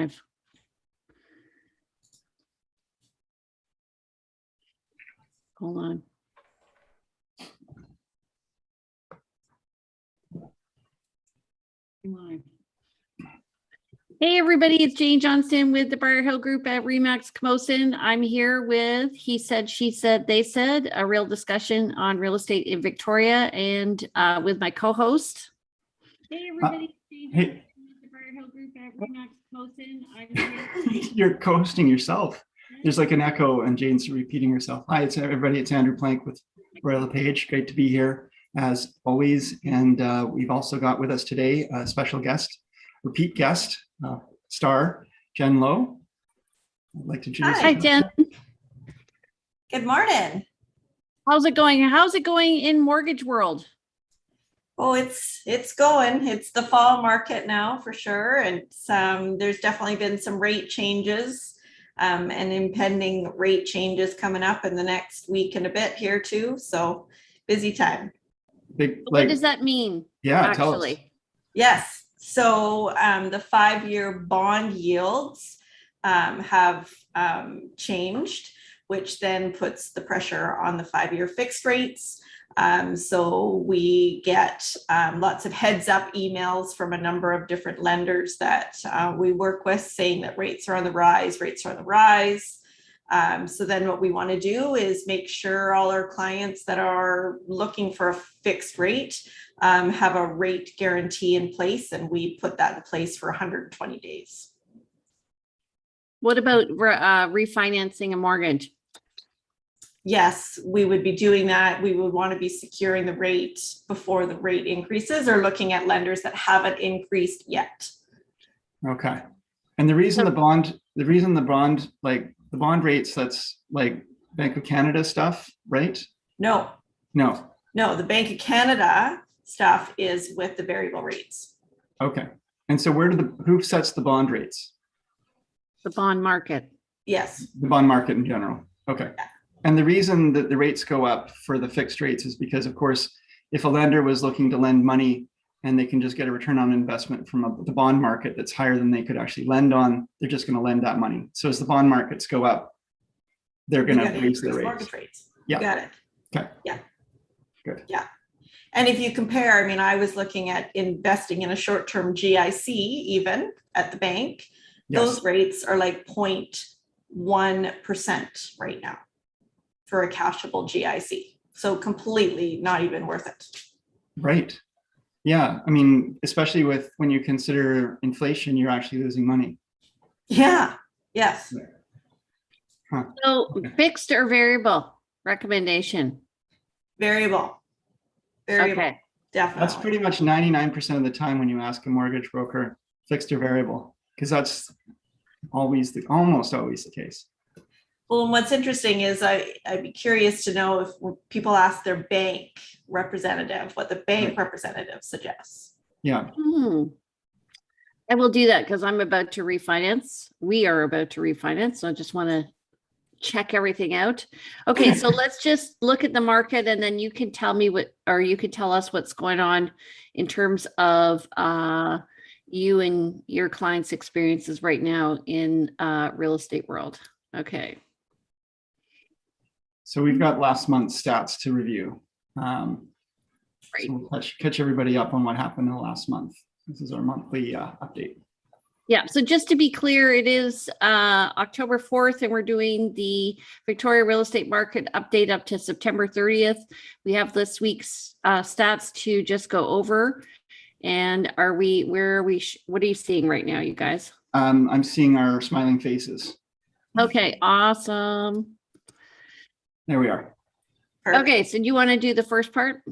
live. Hold on. Live. Hey everybody, it's Jane Johnston with the Briar Hill Group at Remax Camosun. I'm here with He Said, She Said, They Said, a real discussion on real estate in Victoria, and with my co-host. Hey everybody, it's Jane Johnston with the Briar Hill Group at Remax Camosun. I'm here. You're co-hosting yourself. There's like an echo and Jane's repeating herself. Hi, it's everybody. It's Andrew Plank with Royal LePage. Great to be here as always. And we've also got with us today a special guest, repeat guest, star Jen Lowe. I'd like to introduce Hi, Jen. Good morning. How's it going? How's it going in mortgage world? Oh, it's going. It's the fall market now for sure. And there's definitely been some rate changes and impending rate changes coming up in the next week and a bit here too. So busy time. What does that mean? Yeah, actually? tell us. Yes. So the 5-year bond yields have changed, which then puts the pressure on the 5-year fixed rates. So we get lots of heads up emails from a number of different lenders that we work with saying that rates are on the rise, So then what we want to do is make sure all our clients that are looking for a fixed rate have a rate guarantee in place, and we put that in place for 120 days. What about refinancing a mortgage? Yes, we would be doing that. We would want to be securing the rate before the rate increases or looking at lenders that haven't increased yet. Okay. And the reason the bond rates, that's like Bank of Canada stuff, right? No, the Bank of Canada stuff is with the variable rates. Okay. And so who sets the bond rates? The bond market. Yes. The bond market in general. Okay. Yeah. And the reason that the rates go up for the fixed rates is because, of course, if a lender was looking to lend money and they can just get a return on investment from the bond market that's higher than they could actually lend on, they're just going to lend that money. So as the bond markets go up, they're going to raise the rates. Mortgage rates. Yeah. You got it. Okay. Yeah. Good. Yeah. And if you compare, I mean, I was looking at investing in a short-term GIC even at the bank. Yes. Those rates are like 0.1% right now for a cashable GIC. So completely not even worth it. Right. Yeah. I mean, especially when you consider inflation, you're actually losing money. Yeah. Yes. Huh. So Okay. Fixed or variable recommendation? Variable. Okay. Definitely. That's pretty much 99% of the time when you ask a mortgage broker, fixed or variable, because that's almost always the case. Well, and what's interesting is I'd be curious to know if people ask their bank representative what the bank representative suggests. Yeah. I will do that because I'm about to refinance. We are about to refinance. So I just want to check everything out. Okay, so let's just look at the market and then you can tell me you can tell us what's going on in terms of you and your clients' experiences right now in real estate world. Okay. So we've got last month's stats to review. Right. So we'll catch everybody up on what happened in the last month. This is our monthly update. Yeah, so just to be clear, it is October 4th, and we're doing the Victoria real estate market update up to September 30th. We have this week's stats to just go over. And what are you seeing right now, you guys? I'm seeing our smiling faces. Okay, awesome. There we are. Perfect. Okay, so do you want to do the first part?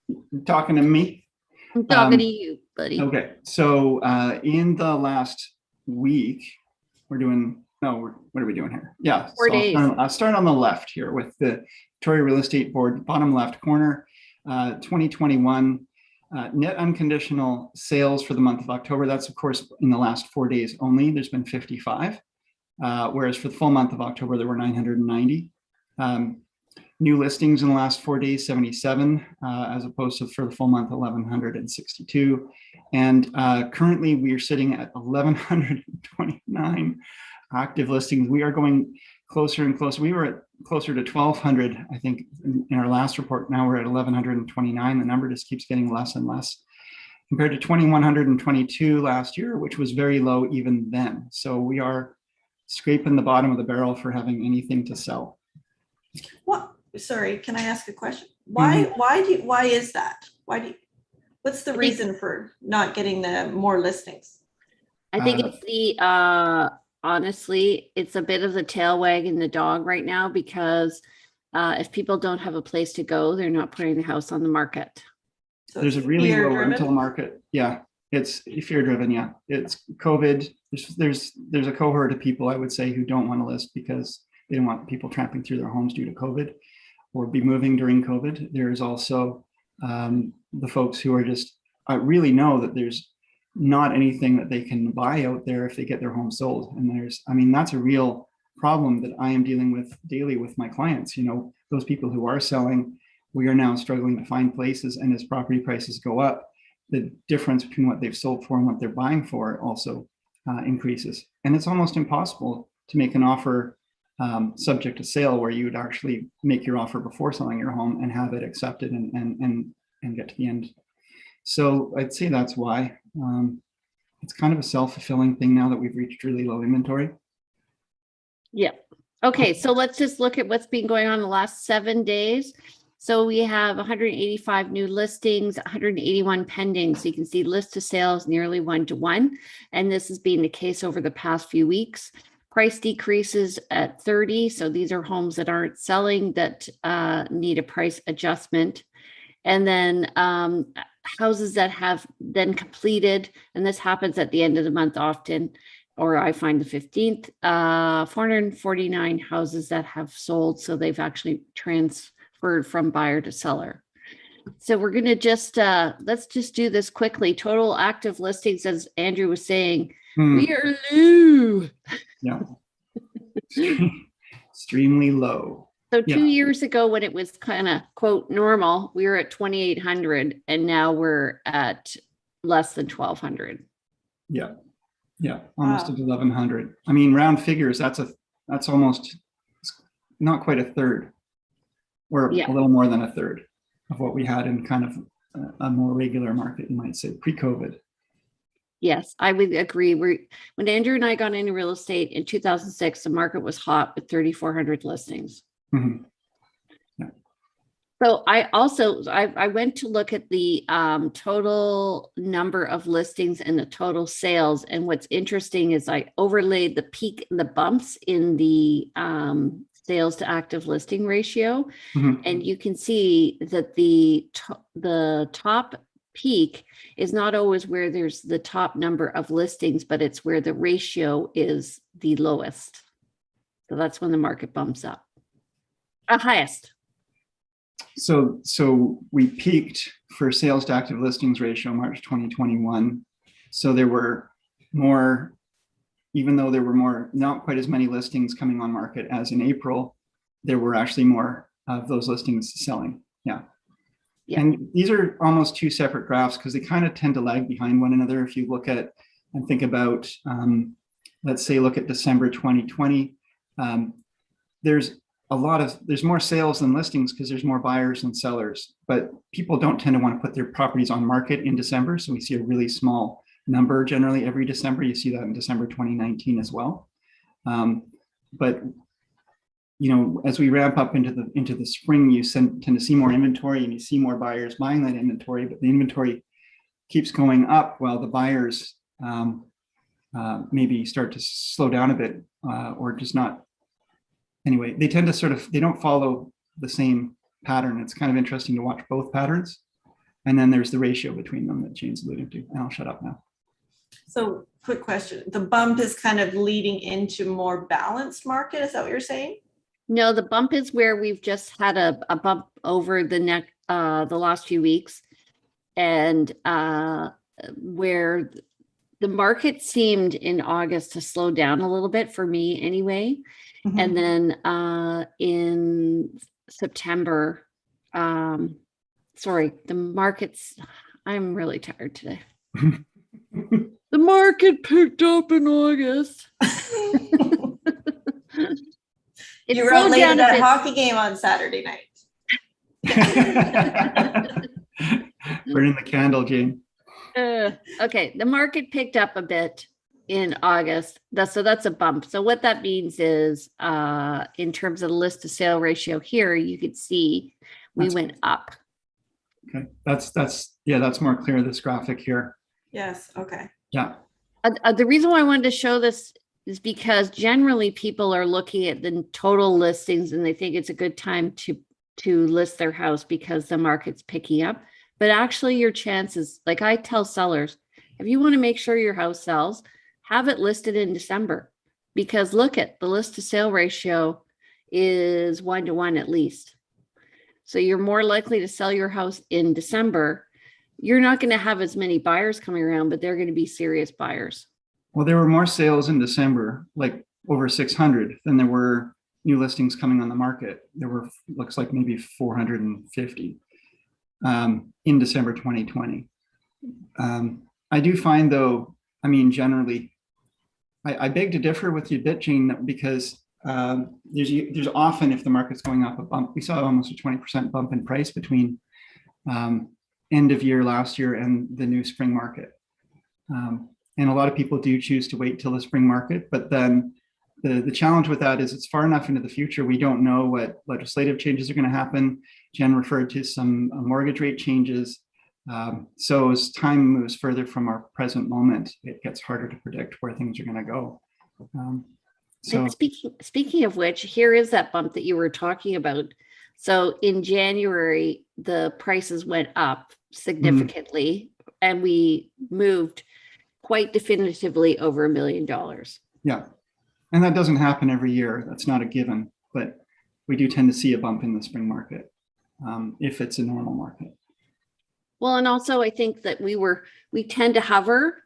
You're talking to me? I'm talking to you, buddy. Okay, so in the last week, what are we doing here? Yeah, 4 days. I'll start on the left here with the Victoria Real Estate Board, bottom left corner, 2021 net unconditional sales for the month of October. That's, of course, in the last 4 days only. There's been 55, whereas for the full month of October, there were 990. New listings in the last 4 days, 77, as opposed to for the full month, 1,162. And currently we are sitting at 1,129 1,129 active listings. We are going closer and closer. We were at closer to 1,200, I think, in our last report. Now we're at 1,129. The number just keeps getting less and less compared to 2,122 last year, which was very low even then. So we are scraping the bottom of the barrel for having anything to sell. What? Sorry, can I ask a question? Why is that? What's the reason for not getting the more listings? I think it's the honestly, it's a bit of the tail wagging the dog right now, because if people don't have a place to go, they're not putting the house on the market. So There's a it's really low fear-driven? rental market. Yeah, it's fear driven. Yeah, it's COVID. There's a cohort of people, I would say, who don't want to list because they don't want people tramping through their homes due to COVID or be moving during COVID. There's also the folks who are just really know that there's not anything that they can buy out there if they get their home sold. And that's a real problem that I am dealing with daily with my clients. You know, those people who are selling, we are now struggling to find places. And as property prices go up, the difference between what they've sold for and what they're buying for also increases. And it's almost impossible to make an offer subject to sale where you would actually make your offer before selling your home and have it accepted and get to the end. So I'd say that's why. It's kind of a self-fulfilling thing now that we've reached really low inventory. Yeah. Okay, so let's just look at what's been going on the last 7 days. So we have 185 new listings, 181 pending. So you can see list to sales nearly 1-to-1. And this has been the case over the past few weeks. Price decreases at 30. So these are homes that aren't selling that need a price adjustment. And then houses that have then completed, and this happens at the end of the month often, or I find the 15th, 449 houses that have sold. So they've actually transferred from buyer to seller. So we're going to just, let's just do this quickly. Total active listings, as Andrew was saying, we are low. Yeah. Extremely low. So 2 years ago, when it was kind of quote normal, we were at 2,800, and now we're at less than 1,200. Yeah. Almost at 1,100. I mean, round figures, that's almost not quite a third, or a little more than a third of what we had in kind of a more regular market, you might say, pre-COVID. Yes, I would agree. When Andrew and I got into real estate in 2006, the market was hot with 3,400 listings. Mm-hmm. Yeah. So I went to look at the total number of listings and the total sales. And what's interesting is I overlaid the peak and the bumps in the sales to active listing ratio. Mm-hmm. And you can see that the top peak is not always where there's the top number of listings, but it's where the ratio is the lowest. So that's when the market bumps up. Highest. So we peaked for sales to active listings ratio March 2021. So there were more, even though there were more, not quite as many listings coming on market as in April, there were actually more of those listings selling. Yeah. And these are almost two separate graphs because they kind of tend to lag behind one another. If you look at and think about, let's say, look at December 2020, there's more sales than listings because there's more buyers than sellers, but people don't tend to want to put their properties on market in December. So we see a really small number generally every December. You see that in December 2019 as well. But you know, as we ramp up into the spring, you tend to see more inventory and you see more buyers buying that inventory, but the inventory keeps going up while the buyers maybe start to slow down a bit or just not. Anyway, they tend to they don't follow the same pattern. It's kind of interesting to watch both patterns. And then there's the ratio between them that Jane's alluding to. And I'll shut up now. So quick question. The bump is kind of leading into more balanced market. Is that what you're saying? No, the bump is where we've just had a bump over the last few weeks, and where the market seemed in August to slow down a little bit for me anyway. Mm-hmm. And then in September, the markets, I'm really tired today. The market picked up in August. It You were out slowed late down at a that bit. hockey game on Saturday night. Burning the candle, Jane. Okay, the market picked up a bit in August. So that's a bump. So what that means is, in terms of the list to sale ratio here, you could see we went up. Okay, that's more clear, this graphic here. Yes. Okay. Yeah. The reason why I wanted to show this is because generally people are looking at the total listings and they think it's a good time to list their house because the market's picking up. But actually your chances, like I tell sellers, if you want to make sure your house sells, have it listed in December, because look at the list to sale ratio is 1-to-1 at least. So you're more likely to sell your house in December. You're not going to have as many buyers coming around, but they're going to be serious buyers. Well, there were more sales in December, like over 600, than there were new listings coming on the market. There were, looks like maybe 450 in December 2020. I do find though, I mean, generally, I beg to differ with you a bit, Jane, because there's often, if the market's going up, a bump. We saw almost a 20% bump in price between end of year last year and the new spring market. And a lot of people do choose to wait till the spring market, but then the challenge with that is it's far enough into the future. We don't know what legislative changes are going to happen. Jen referred to some mortgage rate changes. So as time moves further from our present moment, it gets harder to predict where things are going to go. So and speaking of which, here is that bump that you were talking about. So in January, the prices went up significantly, and we moved quite definitively over $1 million. yeah, and that doesn't happen every year. That's not a given, but we do tend to see a bump in the spring market if it's a normal market. Well, and also I think that we tend to hover,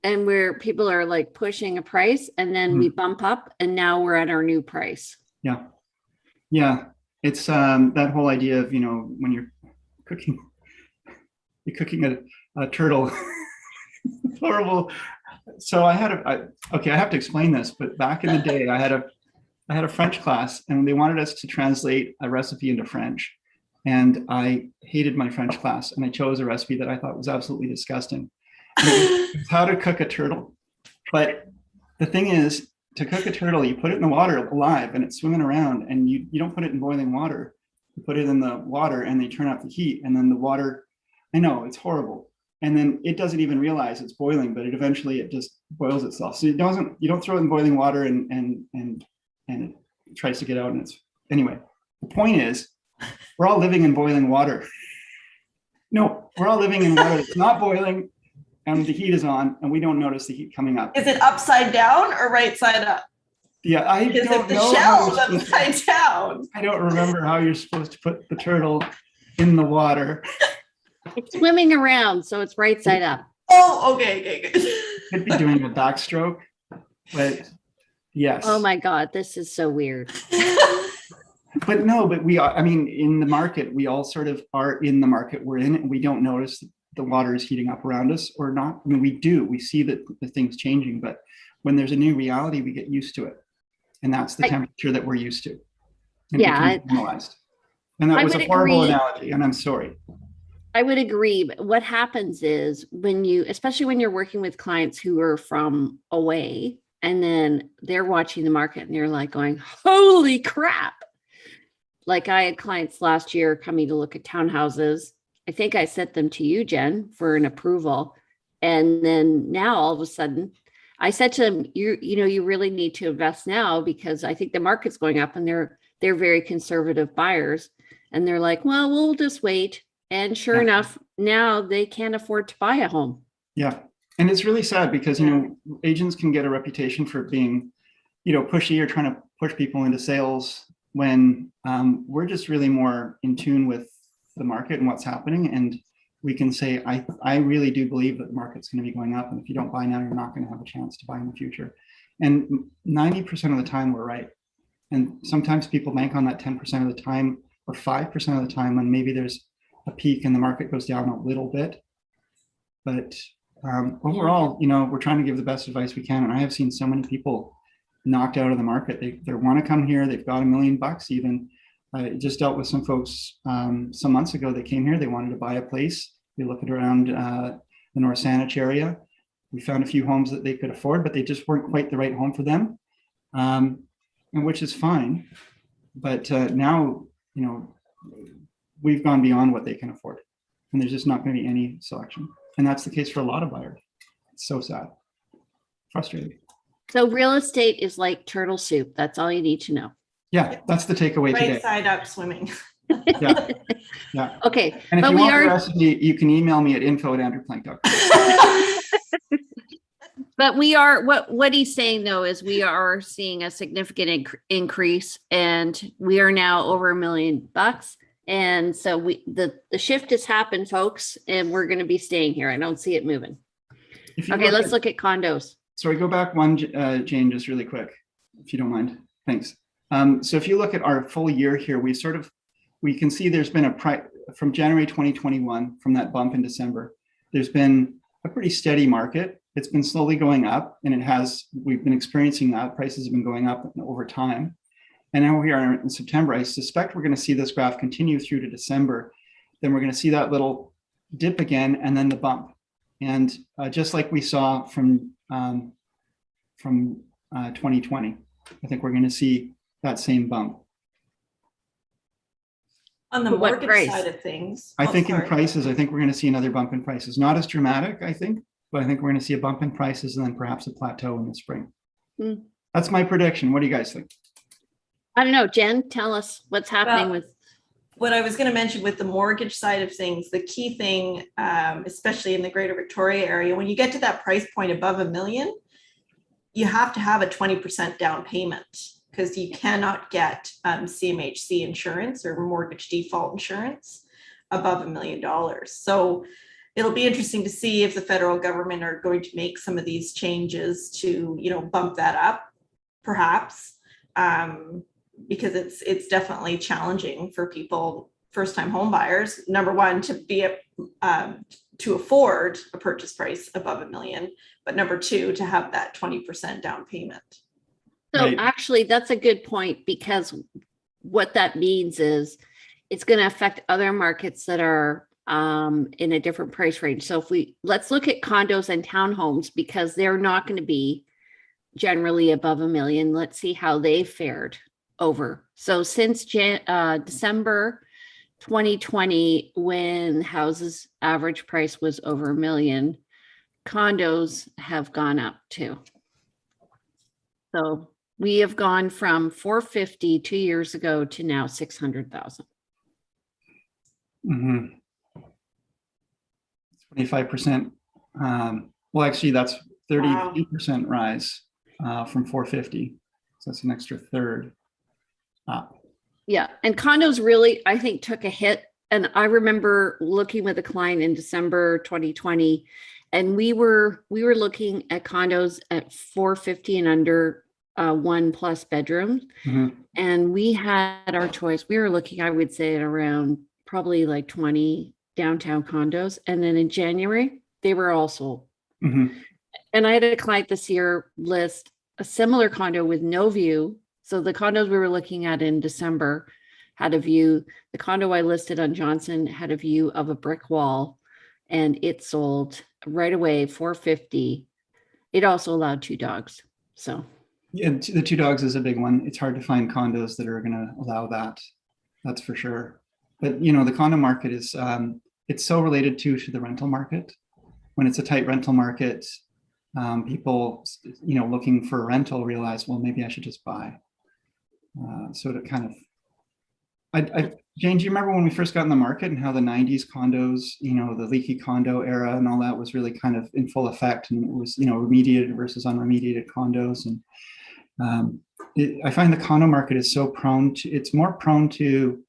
and where people are like pushing a price, and then we bump up, and now we're at our new price. Yeah. Yeah. It's that whole idea of, you know, when you're cooking a turtle. Horrible. So I have to explain this, but back in the day, I had a French class, and they wanted us to translate a recipe into French. And I hated my French class, and I chose a recipe that I thought was absolutely disgusting. It's how to cook a turtle. But the thing is, to cook a turtle, you put it in the water alive and it's swimming around, and you don't put it in boiling water. You put it in the water and they turn up the heat, and then the water, I know it's horrible. And then it doesn't even realize it's boiling, but eventually it just boils itself. So you don't throw it in boiling water and it tries to get out. And it's, anyway, the point is, we're all living in boiling water. No, we're all living in water that's not boiling, and the heat is on, and we don't notice the heat coming up. Is it upside down or right side up? Yeah, I Is don't it the know. shell upside down? I don't remember how you're supposed to put the turtle in the water. It's swimming around, so it's right side up. Oh, okay, good. Could be doing a backstroke, but yes. Oh my God, this is so weird. But no, but we are, I mean, in the market, we all sort of are in the market we're in, and we don't notice the water is heating up around us or not. I mean, we see that the thing's changing, but when there's a new reality, we get used to it. And that's the temperature that we're used to. And yeah. Normalized. And that was a horrible analogy, and I'm sorry. I would agree. But what happens is especially when you're working with clients who are from away, and then they're watching the market and they're like going, holy crap. Like I had clients last year coming to look at townhouses. I think I sent them to you, Jen, for an approval. And then now all of a sudden I said to them, you really need to invest now, because I think the market's going up, and they're very conservative buyers. And they're like, well, we'll just wait. And sure enough, now they can't afford to buy a home. Yeah. And it's really sad because, agents can get a reputation for being, pushy or trying to push people into sales, when we're just really more in tune with the market and what's happening. And we can say, I really do believe that the market's going to be going up. And if you don't buy now, you're not going to have a chance to buy in the future. And 90% of the time, we're right. And sometimes people bank on that 10% of the time, or 5% of the time, when maybe there's a peak and the market goes down a little bit. But Overall, we're trying to give the best advice we can. And I have seen so many people knocked out of the market. They want to come here. They've got $1 million even. I just dealt with some folks some months ago. They came here. They wanted to buy a place. They looked around the North Saanich area. We found a few homes that they could afford, but they just weren't quite the right home for them, and which is fine. But now, we've gone beyond what they can afford, and there's just not going to be any selection. And that's the case for a lot of buyers. It's so sad, frustrating. So real estate is like turtle soup. That's all you need to know. Yeah, that's the takeaway Right today. side up swimming. Yeah, yeah. Okay, And if but you we want are, the recipe, you can email me at info@andrewplank.com. but we are, what he's saying though, is we are seeing a significant increase, and we are now over $1 million. And so the shift has happened, folks, and we're going to be staying here. I don't see it moving. Okay, let's look at condos. Sorry, go back one, Jane, just really quick, if you don't mind. Thanks. So if you look at our full year here, we can see there's been from January 2021, from that bump in December, there's been a pretty steady market. It's been slowly going up, and we've been experiencing that. Prices have been going up over time. And now we are in September. I suspect we're going to see this graph continue through to December. Then we're going to see that little dip again, and then the bump. And just like we saw from 2020, I think we're going to see that same bump. On the mortgage side of things, I think in prices, I think we're going to see another bump in prices. Not as dramatic, I think, but I think we're going to see a bump in prices and then perhaps a plateau in the spring. That's my prediction. What do you guys think? I don't know, Jen, tell us what's happening with. What I was going to mention with the mortgage side of things, the key thing, especially in the Greater Victoria area, when you get to that price point above $1 million, you have to have a 20% down payment, because you cannot get CMHC insurance or mortgage default insurance above $1 million. So it'll be interesting to see if the federal government are going to make some of these changes to, bump that up, perhaps. Because it's definitely challenging for people, first-time home buyers, number one, to be to afford a purchase price above $1 million, but number two, to have that 20% down payment. So Right. Actually, that's a good point, because what that means is it's going to affect other markets that are in a different price range. So let's look at condos and townhomes, because they're not going to be generally above $1 million. Let's see how they fared over. So since December 2020, when houses average price was over $1 million, condos have gone up too. So we have gone from 450 2 years ago to now 600,000. 25%. Well, actually, that's 38% rise from 450. So that's an extra third up. Yeah. And condos really, I think, took a hit. And I remember looking with a client in December 2020, and we were looking at condos at 450 and under, 1+ bedrooms. And we had our choice. We were looking, I would say, at around probably like 20 downtown condos. And then in January, they were all sold. And I had a client this year list a similar condo with no view. So the condos we were looking at in December had a view. The condo I listed on Johnson had a view of a brick wall, and it sold right away, 450. It also allowed 2 dogs. So yeah, the 2 dogs is a big one. It's hard to find condos that are going to allow that. That's for sure. But the condo market is it's so related to the rental market. When it's a tight rental market, people looking for a rental realize, well, maybe I should just buy. So to kind of, Jane, do you remember when we first got in the market and how the 90s condos, the leaky condo era and all that was really kind of in full effect, and it was, remediated versus unremediated condos. And I find the condo market is so it's more prone to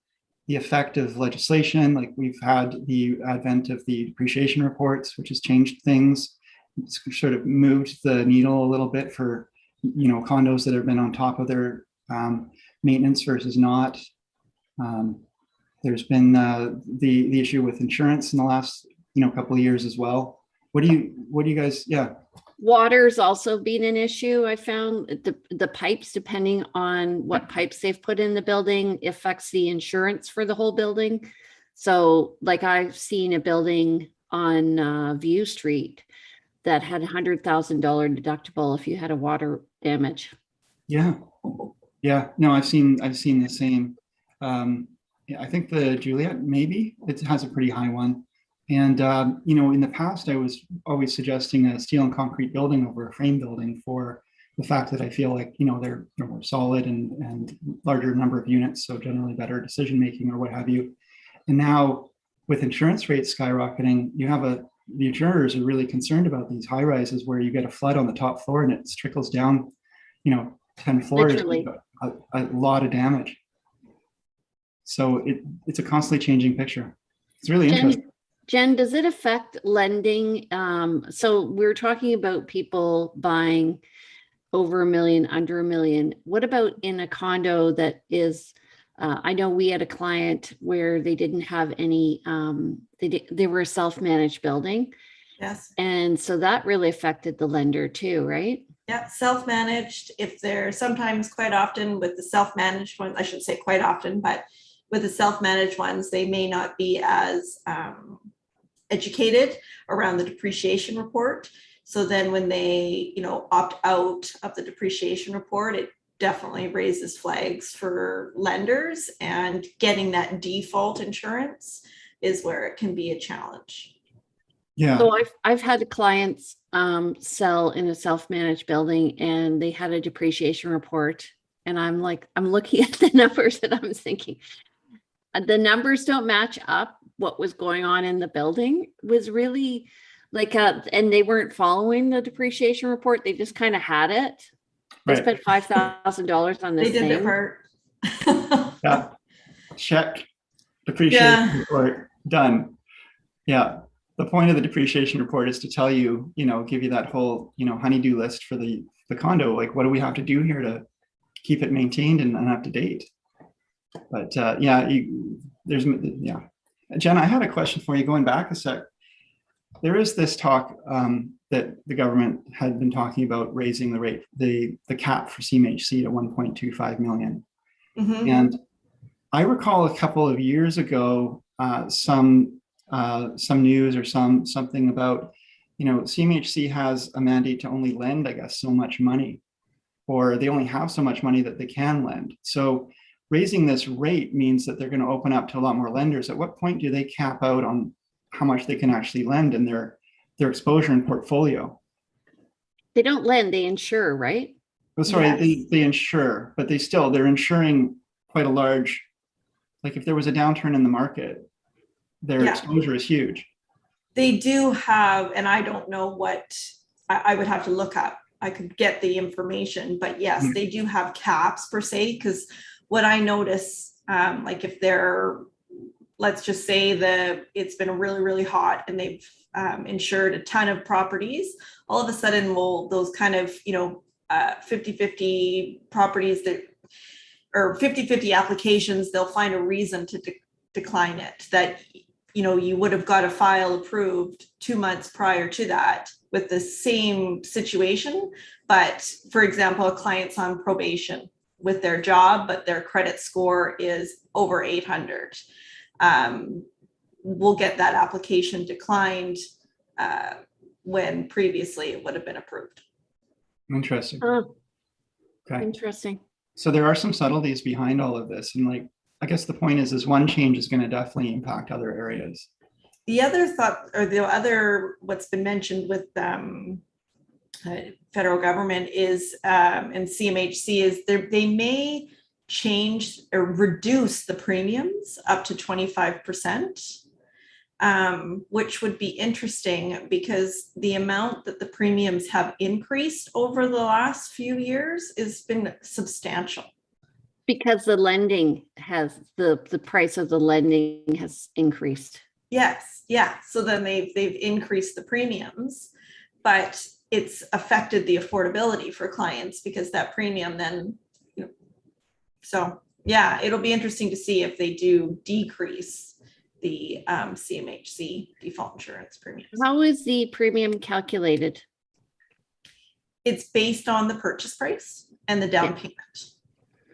the effect of legislation. Like we've had the advent of the depreciation reports, which has changed things. It's sort of moved the needle a little bit for, condos that have been on top of their maintenance versus not. There's been the issue with insurance in the last couple of years as well. What do you guys, yeah. Water's also been an issue. I found the pipes, depending on what pipes they've put in the building, affects the insurance for the whole building. So like I've seen a building on View Street that had $100,000 deductible if you had a water damage. Yeah. Yeah. No, I've seen the same. Yeah, I think the Juliet, maybe it has a pretty high one. And, in the past, I was always suggesting a steel and concrete building over a frame building for the fact that I feel like, they're more solid and larger number of units. So generally better decision-making or what have you. And now with insurance rates skyrocketing, the insurers are really concerned about these high rises where you get a flood on the top floor and it trickles down, 10 floors, Literally. a lot of damage. So it's a constantly changing picture. It's really interesting. Jen, does it affect lending? So we're talking about people buying over $1 million, under $1 million. What about in a condo that is, I know we had a client where they didn't have any, they were a self-managed building. Yes. And so that really affected the lender too, right? Yeah, self-managed. If they're sometimes, quite often with the self-managed ones, I shouldn't say quite often, but with the self-managed ones, they may not be as educated around the depreciation report. So then when they, opt out of the depreciation report, it definitely raises flags for lenders, and getting that default insurance is where it can be a challenge. Yeah. So I've had clients sell in a self-managed building and they had a depreciation report. And I'm looking at the numbers and I'm thinking, the numbers don't match up. What was going on in the building was really and they weren't following the depreciation report. They just kind of had it. They spent $5,000 on this They did thing. their part. Yeah. Check. Depreciation report done. Yeah. The point of the depreciation report is to tell you, give you that whole, honey-do list for the condo. Like, what do we have to do here to keep it maintained and up to date? But Jen, I had a question for you going back a sec. There is this talk that the government had been talking about raising the rate, the cap for CMHC to 1.25 million. Mm-hmm. And I recall a couple of years ago, some news or something about, CMHC has a mandate to only lend, I guess, so much money, or they only have so much money that they can lend. So raising this rate means that they're going to open up to a lot more lenders. At what point do they cap out on how much they can actually lend in their exposure and portfolio? They don't lend, they insure, right? Oh, sorry, Yes. they insure, but they're insuring quite a large, like if there was a downturn in the market, their exposure is huge. They do have, and I don't know what, I would have to look up. I could get the information, but yes, they do have caps per se, because what I notice, like if they're, let's just say that it's been really, really hot and they've insured a ton of properties, all of a sudden those kind of, 50-50 properties or 50-50 applications, they'll find a reason to decline it, that, you would have got a file approved 2 months prior to that with the same situation. But for example, a client's on probation with their job, but their credit score is over 800. We'll get that application declined when previously it would have been approved. Interesting. Oh, okay. Interesting. So there are some subtleties behind all of this. And I guess the point is one change is going to definitely impact other areas. The other thought, or what's been mentioned with federal government is, and CMHC is they may change or reduce the premiums up to 25%, which would be interesting because the amount that the premiums have increased over the last few years has been substantial. Because the lending has, the price of the lending has increased. Yes, yeah. So then they've increased the premiums, but it's affected the affordability for clients because that premium then, so yeah, it'll be interesting to see if they do decrease the CMHC default insurance premiums. How is the premium calculated? It's based on the purchase price and the down Yeah. payment.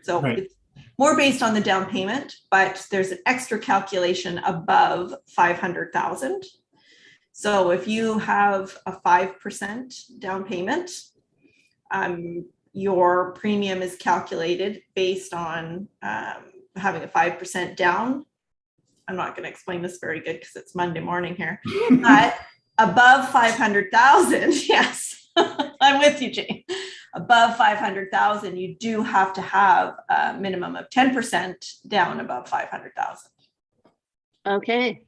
So Right. it's more based on the down payment, but there's an extra calculation above 500,000. So if you have a 5% down payment, your premium is calculated based on having a 5% down. I'm not going to explain this very good because it's Monday morning here, but above 500,000, yes, I'm with you, Jane. Above 500,000, you do have to have a minimum of 10% down above 500,000. Okay.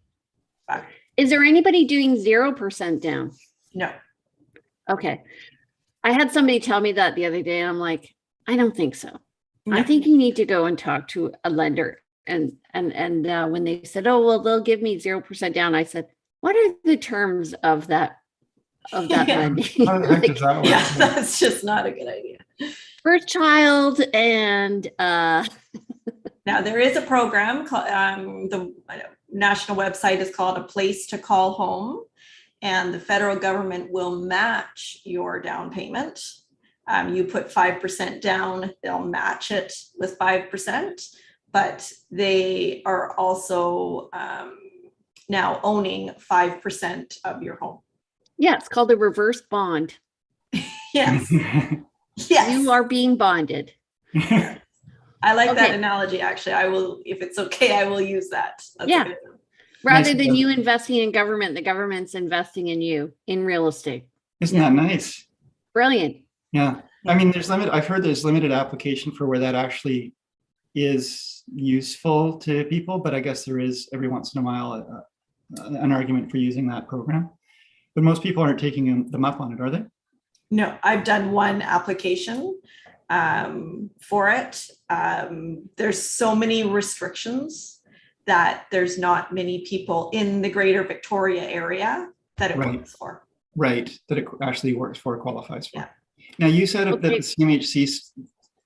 Is there anybody doing 0% down? No. Okay. I had somebody tell me that the other day, and I'm like, I don't think so. No. I think you need to go and talk to a lender. And when they said, oh, well, they'll give me 0% down, I said, what are the terms of that Yeah. lending? How the heck does that work? Yeah, that's just not a good idea. First child and Now there is a program called the national website is called A Place to Call Home, and the federal government will match your down payment. You put 5% down, they'll match it with 5%, but they are also now owning 5% of your home. yeah, it's called a reverse bond. Yes. Yes. You are being bonded. I like that Okay. analogy. Actually, I will, if it's okay, I will use that. That's Yeah. a good one. Rather Nice. than you investing in government, the government's investing in you in real estate. Isn't that nice? Brilliant. Yeah. I mean, I've heard there's limited application for where that actually is useful to people, but I guess there is every once in a while an argument for using that program. But most people aren't taking them up on it, are they? No, I've done one application for it. There's so many restrictions that there's not many people in the greater Victoria area that it Right. works for. Right. That it actually works for, qualifies for. Yeah. Now you said that Okay. the CMHC,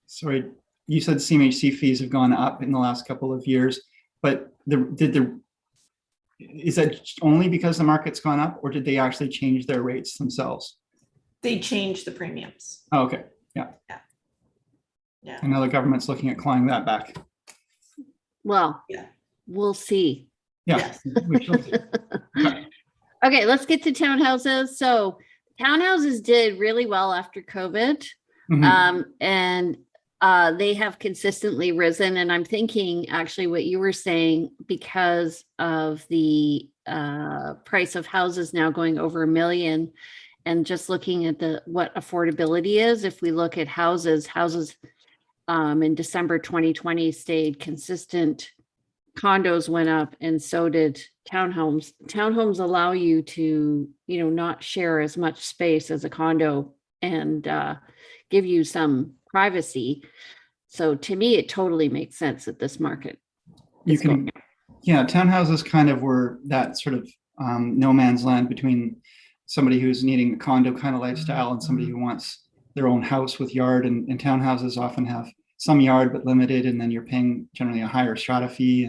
sorry, you said CMHC fees have gone up in the last couple of years, but is that only because the market's gone up, or did they actually change their rates themselves? They change the premiums. Oh, okay. Yeah. Yeah. And now the government's looking at clawing that back. Well, Yeah. we'll see. Yeah. Yes. We shall see. Okay. Okay, let's get to townhouses. So townhouses did really well after COVID. Mhm. And they have consistently risen. And I'm thinking actually what you were saying, because of the price of houses now going over $1 million, and just looking at what affordability is, if we look at houses in December 2020 stayed consistent. Condos went up, and so did townhomes. Townhomes allow you to, not share as much space as a condo, and give you some privacy. So to me, it totally makes sense that this market You is can, yeah, townhouses kind of were that sort of no man's land between somebody who's needing a condo kind of lifestyle and somebody who wants their own house with yard. And townhouses often have some yard but limited, and then you're paying generally a higher strata fee.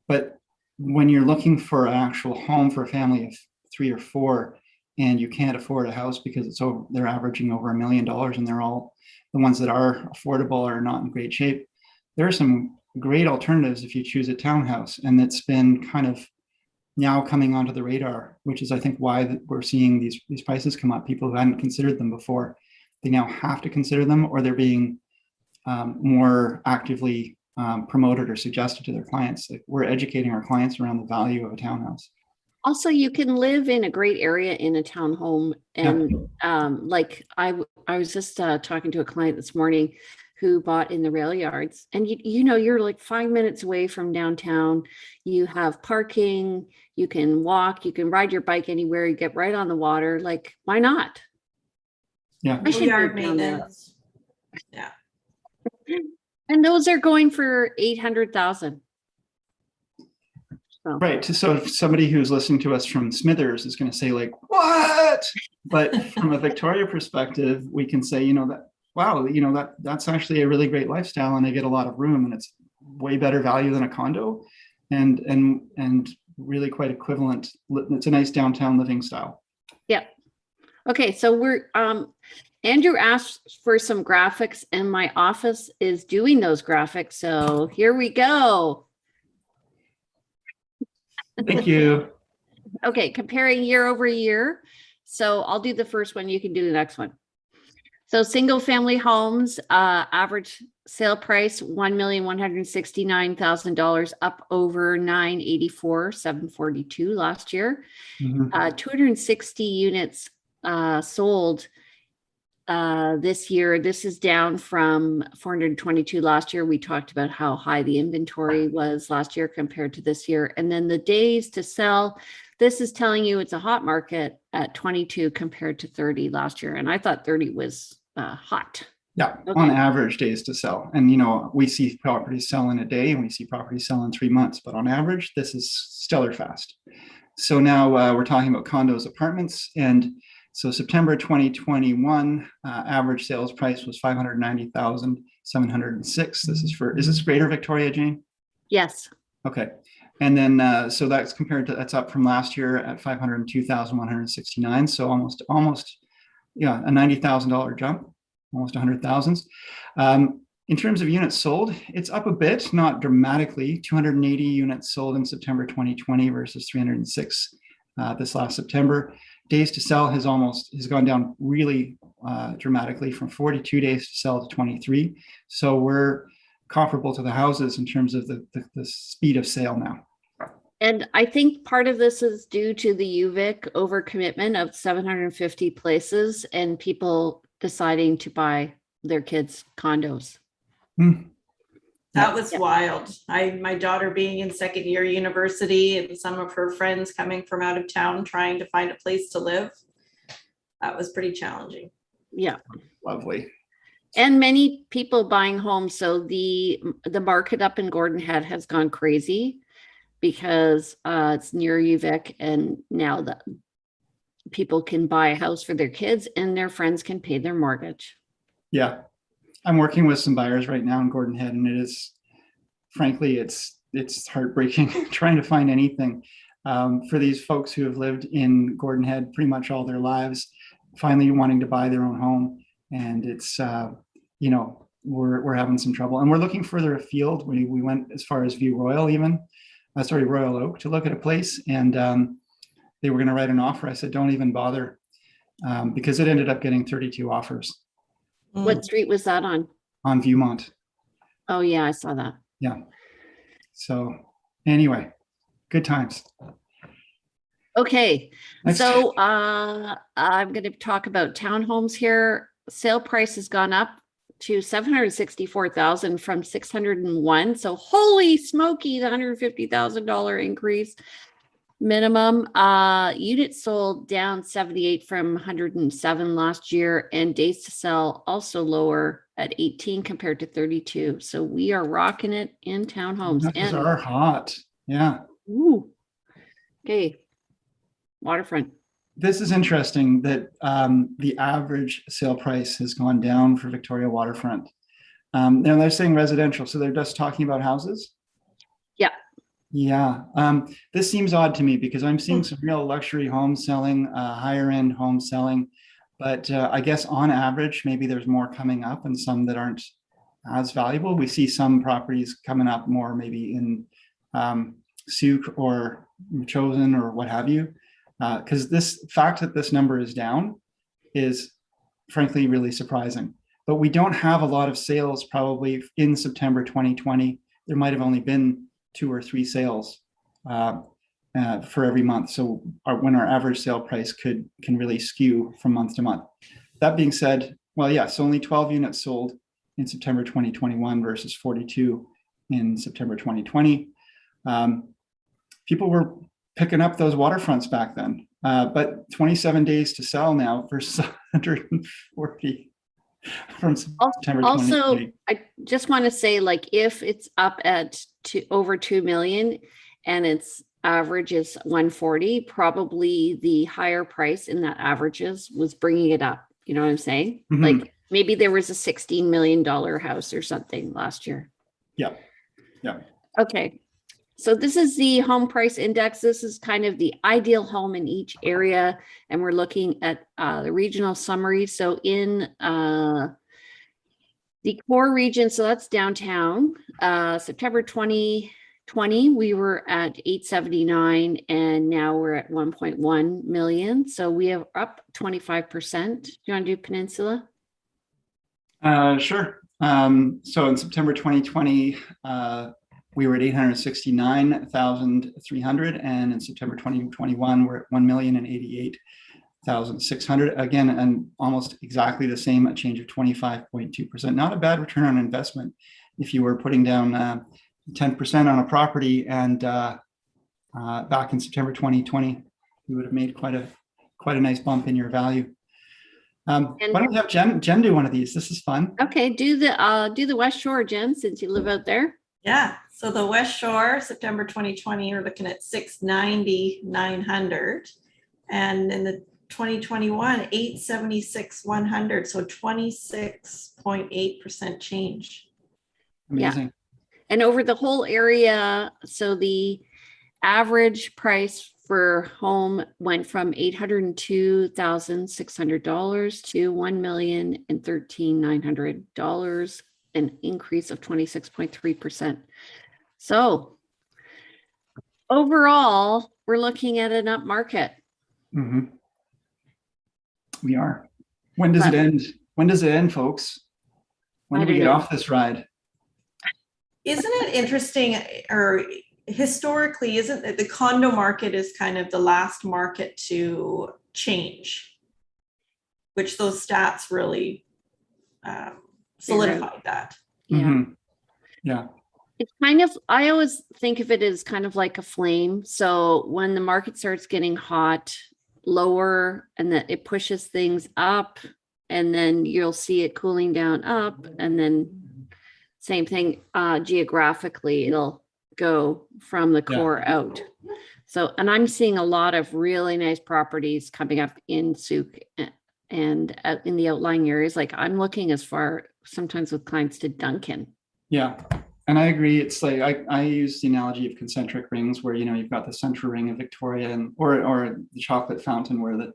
But when you're looking for an actual home for a family of 3 or 4, and you can't afford a house because they're averaging over $1 million, and they're all the ones that are affordable are not in great shape. There are some great alternatives if you choose a townhouse, and it's been kind of now coming onto the radar, which is, I think, why we're seeing these prices come up. People who hadn't considered them before, they now have to consider them, or they're being more actively promoted or suggested to their clients. Like, we're educating our clients around the value of a townhouse. Also, you can live in a great area in a townhome. And like I was just talking to a client this morning who bought in the rail yards, and you're like 5 minutes away from downtown. You have parking, you can walk, you can ride your bike anywhere, you get right on the water. Like, why not? Yeah. I should Yard move down there. maintenance. Yeah. And those are going for 800,000. So. Right. So if somebody who's listening to us from Smithers is going to say, like, what? But from a Victoria perspective, we can say, that, wow, that's actually a really great lifestyle, and they get a lot of room, and it's way better value than a condo. and really quite equivalent. It's a nice downtown living style. Yeah. Okay, so we're Andrew asked for some graphics, and my office is doing those graphics. So here we go. Thank you. Okay, comparing year over year. So I'll do the first one. You can do the next one. So single family homes, average sale price, $1,169,000, up over 984, 742 last year. 260 units sold this year. This is down from 422 last year. We talked about how high the inventory was last year compared to this year. And then the days to sell, this is telling you it's a hot market at 22 compared to 30 last year. And I thought 30 was hot. Yeah, Okay. on average days to sell. And, we see properties sell in a day and we see properties sell in 3 months, but on average, this is stellar fast. So now we're talking about condos, apartments. And so September 2021, average sales price was $590,706. Is this Greater Victoria, Jane? Yes. Okay. And then, so that's up from last year at 502,169. So almost, a $90,000 jump, almost 100,000. In terms of units sold, it's up a bit, not dramatically. 280 units sold in September 2020 versus 306 this last September. Days to sell has gone down really dramatically from 42 days to sell to 23. So we're comparable to the houses in terms of the speed of sale now. And I think part of this is due to the UVic overcommitment of 750 places and people deciding to buy their kids condos. That was wild. My daughter being in second year university and some of her friends coming from out of town trying to find a place to live. That was pretty challenging. Yeah. Lovely. And many people buying homes. So the market up in Gordon Head has gone crazy because it's near UVic, and now that people can buy a house for their kids and their friends can pay their mortgage. Yeah. I'm working with some buyers right now in Gordon Head, and it is, frankly, it's heartbreaking trying to find anything for these folks who have lived in Gordon Head pretty much all their lives, finally wanting to buy their own home. And it's, we're having some trouble, and we're looking further afield. We went as far as Royal Oak to look at a place, and they were going to write an offer. I said, don't even bother, because it ended up getting 32 offers. What street was that on? On Viewmont. Oh yeah, I saw that. Yeah. So anyway, good times. Okay. So I'm going to talk about townhomes here. Sale price has gone up to 764,000 from 601. So holy smoky, the $150,000 increase. Minimum units sold down 78 from 107 last year, and days to sell also lower at 18 compared to 32. So we are rocking it in townhomes. These are hot. Yeah. Ooh. Okay. Waterfront. This is interesting that the average sale price has gone down for Victoria Waterfront. Now they're saying residential, so they're just talking about houses? Yeah. Yeah. This seems odd to me because I'm seeing some real luxury homes selling, higher end homes selling, but I guess on average, maybe there's more coming up and some that aren't as valuable. We see some properties coming up more maybe in Souk or Chosen or what have you. Because this fact that this number is down is frankly really surprising. But we don't have a lot of sales probably in September 2020. There might have only been 2 or 3 sales for every month. So when our average sale price can really skew from month to month. That being said, well, yes, only 12 units sold in September 2021 versus 42 in September 2020. People were picking up those waterfronts back then, but 27 days to sell now versus 140 from September 2020. Also, I just want to say, like, if it's up at over 2 million and its average is 140, probably the higher price in that averages was bringing it up. You know what I'm saying? Mm-hmm. Like maybe there was a $16 million house or something last year. Yeah. Yeah. Okay. So this is the home price index. This is kind of the ideal home in each area. And we're looking at the regional summary. So in the core region, so that's downtown, September 2020, we were at 879 and now we're at 1.1 million. So we have up 25%. Do you want to do Peninsula? Sure. So in September 2020, we were at 869,300, and in September 2021, we're at 1,088,600. Again, and almost exactly the same, a change of 25.2%. Not a bad return on investment if you were putting down 10% on a property, and back in September 2020, you would have made quite a nice bump in your value. Why don't we have Jen do one of these? This is fun. Okay, do the West Shore, Jen, since you live out there. Yeah, so the West Shore, September 2020, you're looking at 690,900. And in the 2021, 876,100. So 26.8% change. Amazing. Yeah. And over the whole area, so the average price for home went from $802,600 to $1,013,900, an increase of 26.3%. So overall, we're looking at an up market. Mm-hmm. We are. When does it end? When does it end, folks? When do we get off this ride? Isn't it interesting, or historically, isn't it the condo market is kind of the last market to change, which those stats really solidified that. Yeah. Mm-hmm. Yeah. It's kind of, I always think of it as kind of like a flame. So when the market starts getting hot, lower, and that it pushes things up, and then you'll see it cooling down up, and then same thing geographically, it'll go from the core out. So, and I'm seeing a lot of really nice properties coming up in Souk and in the outlying areas. Like I'm looking as far sometimes with clients to Duncan. Yeah. And I agree. It's like I use the analogy of concentric rings, where you've got the central ring of Victoria, and or the chocolate fountain, where the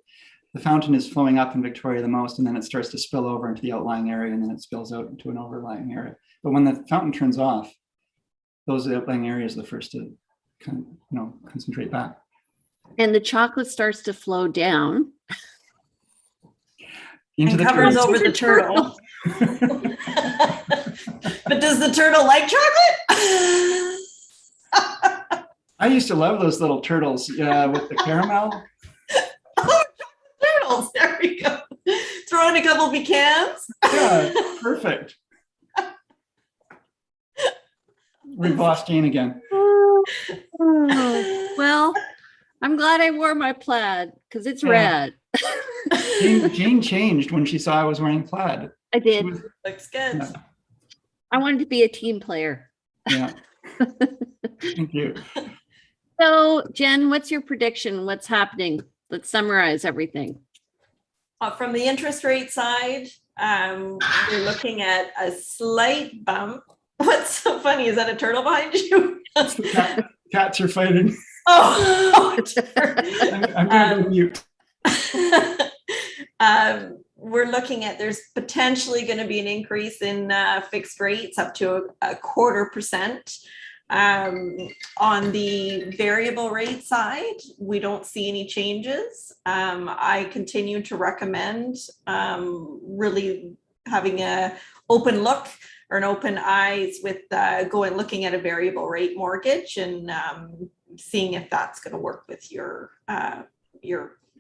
fountain is flowing up in Victoria the most, and then it starts to spill over into the outlying area, and then it spills out into an overlying area. But when the fountain turns off, those outlying areas are the first to concentrate back. And the chocolate starts to flow down. Into the covers over the turtle. But does the turtle like chocolate? I used to love those little turtles with the caramel. Oh, turtles! There we go. Throw in a couple pecans. Yeah, perfect. We've lost Jane again. Well, I'm glad I wore my plaid because it's red. Jane changed when she saw I was wearing plaid. I did. Looks good. Yeah. I wanted to be a team player. Yeah. Thank you. So, Jen, what's your prediction? What's happening? Let's summarize everything. From the interest rate side, we're looking at a slight bump. What's so funny? Is that a turtle behind you? Cats are fighting. Oh, I'm going to go mute. We're looking at, there's potentially going to be an increase in fixed rates up to a 0.25%. On the variable rate side, we don't see any changes. I continue to recommend really having a open look or an open eyes with looking at a variable rate mortgage and seeing if that's going to work with your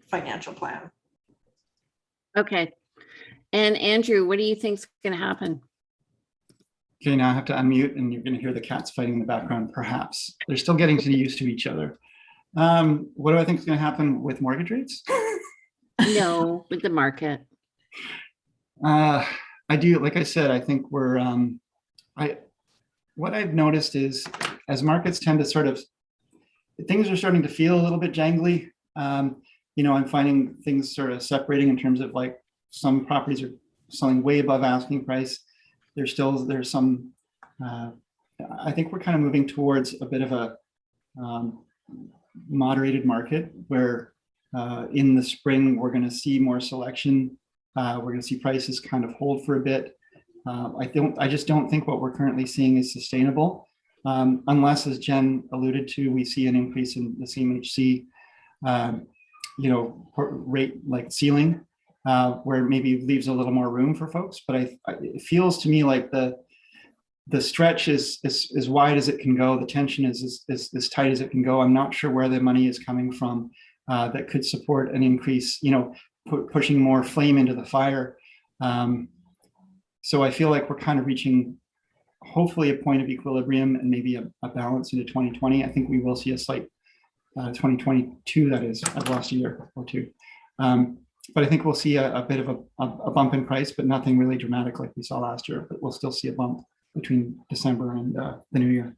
financial plan. Okay. And Andrew, what do you think is going to happen? Okay, now I have to unmute, and you're going to hear the cats fighting in the background, perhaps. They're still getting used to each other. What do I think is going to happen with mortgage rates? No, with the market. I do, like I said, I think we're, what I've noticed is as markets tend to sort of, things are starting to feel a little bit jangly. I'm finding things sort of separating in terms of like some properties are selling way above asking price. There's some, I think we're kind of moving towards a bit of a moderated market where in the spring, we're going to see more selection. We're going to see prices kind of hold for a bit. I just don't think what we're currently seeing is sustainable, unless, as Jen alluded to, we see an increase in the CMHC, rate like ceiling, where maybe leaves a little more room for folks. But it feels to me like the stretch is as wide as it can go. The tension is as tight as it can go. I'm not sure where the money is coming from that could support an increase, pushing more flame into the fire. So I feel like we're kind of reaching, hopefully, a point of equilibrium and maybe a balance into 2020. I think we will see a slight 2022, that is. I've lost a year or two. But I think we'll see a bit of a bump in price, but nothing really dramatic like we saw last year. But we'll still see a bump between December and the new year.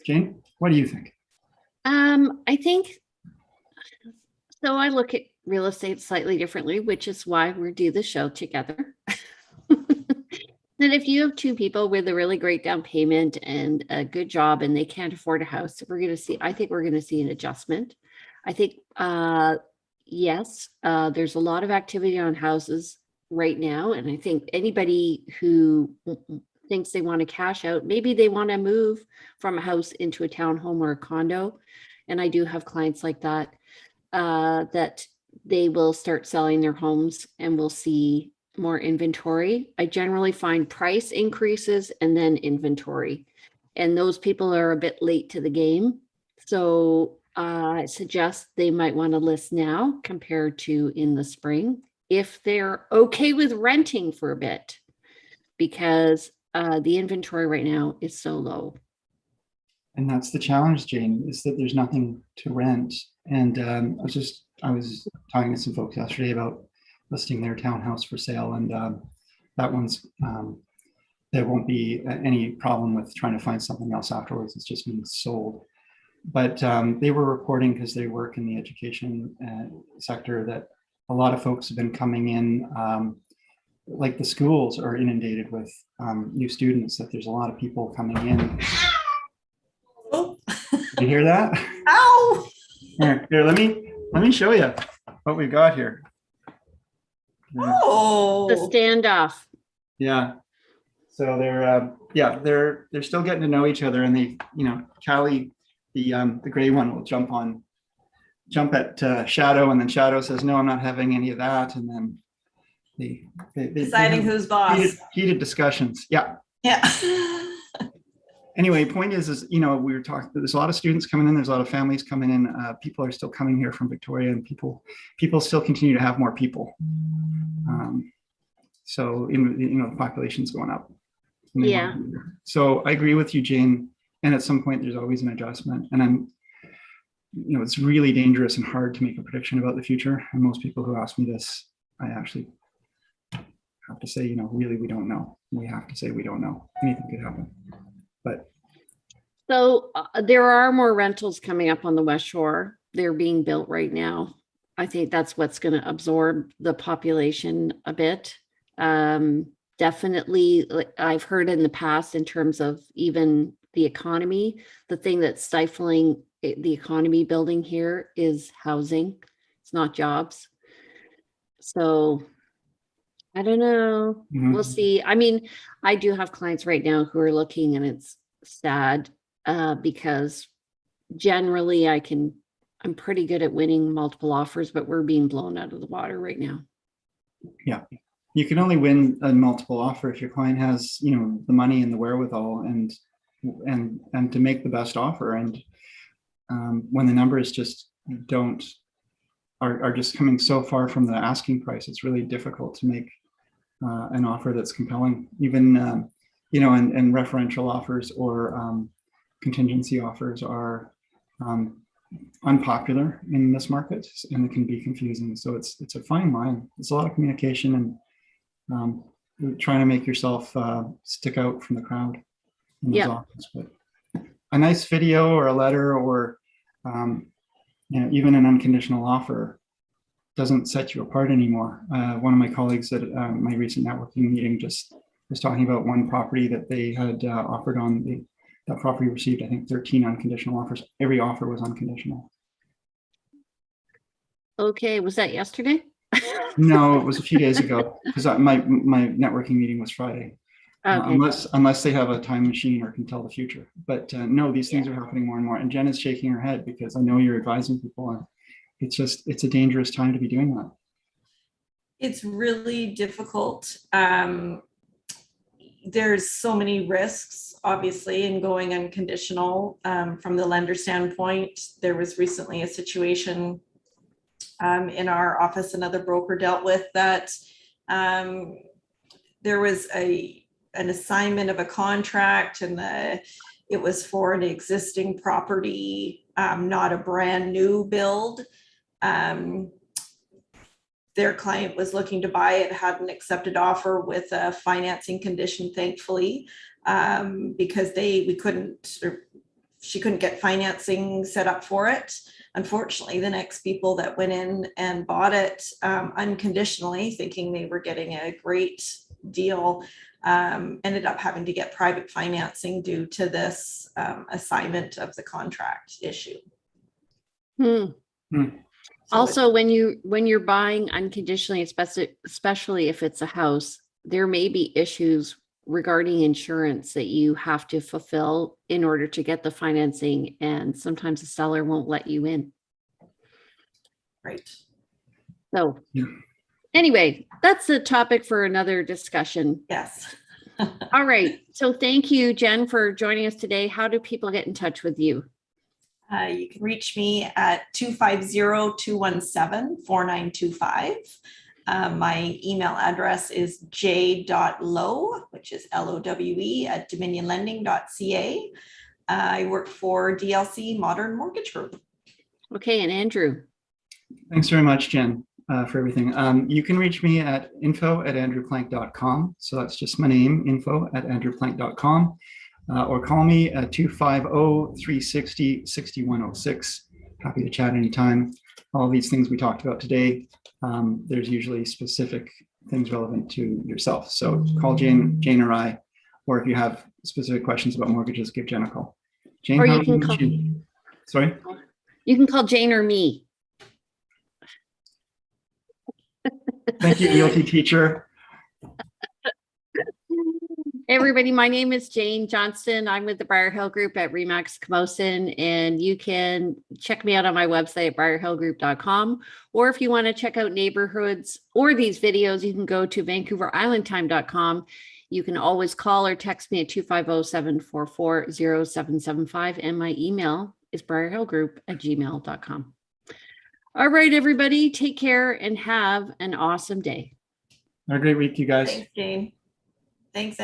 Jane, what do you think? I think, so I look at real estate slightly differently, which is why we do the show together. That if you have two people with a really great down payment and a good job and they can't afford a house, I think we're going to see an adjustment. I think, yes, there's a lot of activity on houses right now. And I think anybody who thinks they want to cash out, maybe they want to move from a house into a townhome or a condo. And I do have clients like that, that they will start selling their homes and we'll see more inventory. I generally find price increases and then inventory. And those people are a bit late to the game. So I suggest they might want to list now compared to in the spring, if they're okay with renting for a bit, because the inventory right now is so low. And that's the challenge, Jane, is that there's nothing to rent. And I was talking to some folks yesterday about listing their townhouse for sale, and that one's there won't be any problem with trying to find something else afterwards. It's just being sold. But they were reporting, because they work in the education sector, that a lot of folks have been coming in, like the schools are inundated with new students, that there's a lot of people coming in. Oh. Did you hear that? Ow! Here, let me show you what we've got here. Oh. The standoff. Yeah. So they're still getting to know each other, and they, Callie, the gray one, will jump at Shadow, and then Shadow says, "No, I'm not having any of that," and then they Deciding who's boss. Heated discussions. Yeah. Yeah. Anyway, point is, we were talking, there's a lot of students coming in, there's a lot of families coming in, people are still coming here from Victoria, and people still continue to have more people. So, the population's going up. Yeah. So I agree with you, Jane. And at some point, there's always an adjustment. And it's really dangerous and hard to make a prediction about the future. And most people who ask me this, I actually have to say, really, we don't know. We have to say we don't know. Anything could happen. But so there are more rentals coming up on the West Shore. They're being built right now. I think that's what's going to absorb the population a bit. Definitely, I've heard in the past, in terms of even the economy, the thing that's stifling the economy building here is housing. It's not jobs. So I don't know. Mhm. We'll see. I mean, I do have clients right now who are looking, and it's sad because generally I'm pretty good at winning multiple offers, but we're being blown out of the water right now. Yeah, you can only win a multiple offer if your client has, the money and the wherewithal and to make the best offer. And when the numbers just are just coming so far from the asking price, it's really difficult to make an offer that's compelling. Even and referential offers or contingency offers are unpopular in this market, and it can be confusing. So it's a fine line. It's a lot of communication and trying to make yourself stick out from the crowd in those offers. But a nice video or a letter or even an unconditional offer doesn't set you apart anymore. One of my colleagues at my recent networking meeting just was talking about one property that they had offered on. That property received, I think, 13 unconditional offers. Every offer was unconditional. Okay, was that yesterday? No, it was a few days ago because my networking meeting was Friday. Okay. Unless they have a time machine or can tell the future. But no, these things are happening more and more. And Jen is shaking her head because I know you're advising people, and it's a dangerous time to be doing that. It's really difficult. There's so many risks, obviously, in going unconditional. From the lender standpoint, there was recently a situation in our office, another broker dealt with that. There was an assignment of a contract, and it was for an existing property, not a brand new build. Their client was looking to buy it, had an accepted offer with a financing condition, thankfully, because she couldn't get financing set up for it. Unfortunately, the next people that went in and bought it unconditionally, thinking they were getting a great deal, ended up having to get private financing due to this assignment of the contract issue. So also, when you're buying unconditionally, especially if it's a house, there may be issues regarding insurance that you have to fulfill in order to get the financing, and sometimes the seller won't let you in. right. So anyway, that's a topic for another discussion. Yes. All right. So thank you, Jen, for joining us today. How do people get in touch with you? You can reach me at 250-217-4925. My email address is j.lowe, which is LOWE, at dominionlending.ca. I work for DLC Modern Mortgage Group. Okay. And Andrew. Thanks very much, Jen, for everything. You can reach me at info@andrewplank.com. So that's just my name, info@andrewplank.com. Or call me at 250-360-6106. Happy to chat anytime. All these things we talked about today, there's usually specific things relevant to yourself. So call Jane or I, or if you have specific questions about mortgages, give Jen a call. Jane, Or how you do can reach call. you? Sorry? You can call Jane or me. Thank you, ELT teacher. Hey everybody, my name is Jane Johnston. I'm with the Briar Hill Group at Remax Camosun, and you can check me out on my website at briarhillgroup.com. Or if you want to check out neighborhoods or these videos, you can go to vancouverislandtime.com. You can always call or text me at 250-744-0775, and my email is briarhillgroup@gmail.com. All right, everybody, take care and have an awesome day. Have a great week, you guys. Thanks, Jane. Thanks.